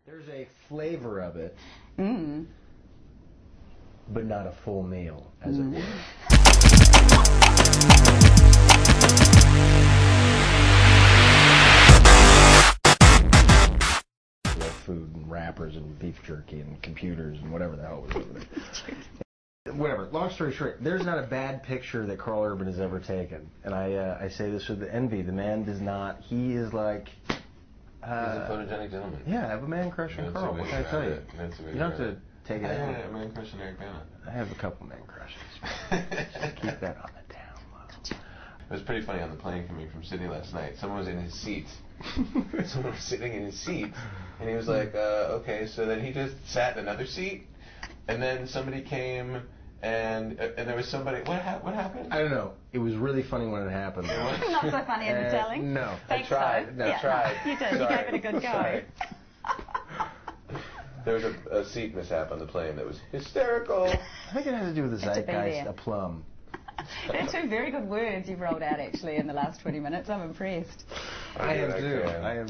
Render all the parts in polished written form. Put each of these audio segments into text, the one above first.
There's a flavor of it, Mm. but not a full meal, as it were. Food and wrappers and beef jerky and computers and whatever the hell was over there. Whatever. Long story short, there's not a bad picture that Carl Urban has ever taken, and I say this with envy. The man does not. He is like. He's a photogenic gentleman. Yeah, I have a man crush on Carl. What can I tell you? You don't have to take it out. I have a man crush on Eric Bana. I have a couple man crushes. Just keep that on the down low. It was pretty funny on the plane coming from Sydney last night. Someone was in his seat. Someone was sitting in his seat, and he was like, okay, so then he just sat in another seat, and then somebody came, and there was somebody, what happened? I don't know. It was really funny when it happened. Not so funny in the telling. No. Thanks, I tried. though. No, Yeah, tried. You did. Sorry. You gave it a good go. Sorry. There was a seat mishap on the plane that was hysterical. I think it has to do with the Had to be zeitgeist, there. a plum. They're two very good words you've rolled out, actually, in the last 20 minutes. I'm impressed. I am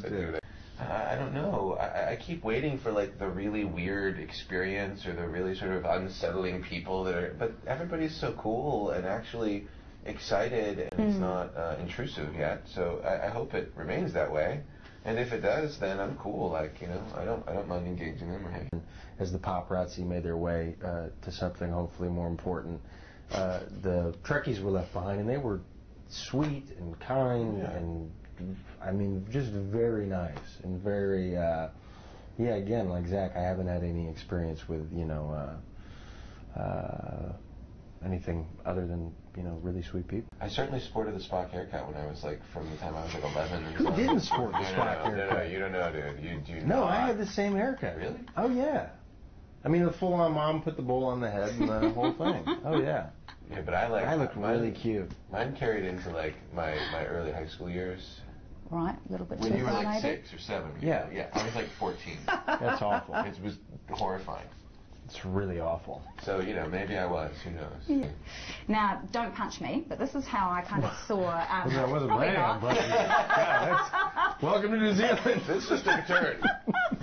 too. I don't know. I keep waiting for like the really weird experience or the really sort of unsettling people that are. But everybody's so cool and actually excited, and it's not intrusive yet. So I hope it remains that way. And if it does, then I'm cool. Like, you know, I don't mind engaging them or hanging. As the paparazzi made their way to something hopefully more important, the Trekkies were left behind, and they were sweet and kind and, I mean, just very nice and very, again, like Zach, I haven't had any experience with, you know, anything other than, you know, really sweet people. I certainly sported the Spock haircut when I was like, from the time I was like 11. And Who didn't sport the Spock haircut? No, you don't know, dude. You No, I had the same haircut. Really? Oh, yeah. I mean, the full-on mom put the bowl on the head and the whole thing. Oh, yeah. Yeah, but I looked really cute. Mine carried into like my early high school years. Right, a little bit When too you were far, like maybe. 6 or 7. Yeah. Yeah, I was like 14. That's awful. It was horrifying. It's really awful. So, you know, maybe I was. Who knows? Yeah. Now, don't punch me, but this is how I kind of saw... That wasn't probably planning on not. punching you. Welcome to New Zealand. This just took a turn.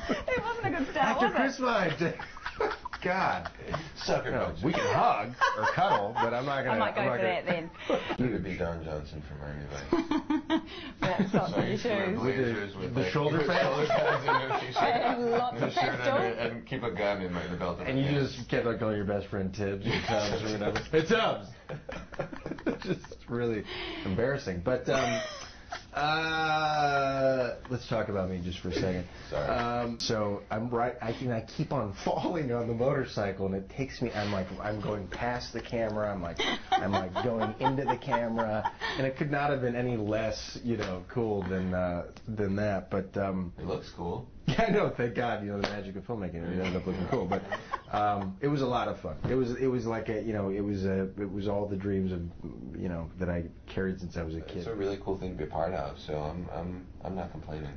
It wasn't a good start, After was it? Christmas. God. Sucker You know, punch. we can hug or cuddle, but I'm not going to... I might go for that then. You could be Don Johnson from Miami Vice. That's not So for I your used to wear shoes. blazers with the like, shoulder pads? shoulder pads and no t-shirt. And lots No of shirt pistol. under it, and keep a gun in the belt of And my you pants. just kept on calling your best friend Tibbs or Tubbs or whatever. Hey, Tubbs! Just really embarrassing. But, let's talk about me just for a second. Sorry. So I keep on falling on the motorcycle, and it takes me. I'm going past the camera. I'm like going into the camera, and it could not have been any less, you know, cool than that. But It looks cool. yeah, I know. Thank God, you know, the magic of filmmaking. It ended up looking cool, but it was a lot of fun. It was like a, you know, it was all the dreams of, you know, that I carried since I was a kid. It's a really cool thing to be a part of. So I'm not complaining.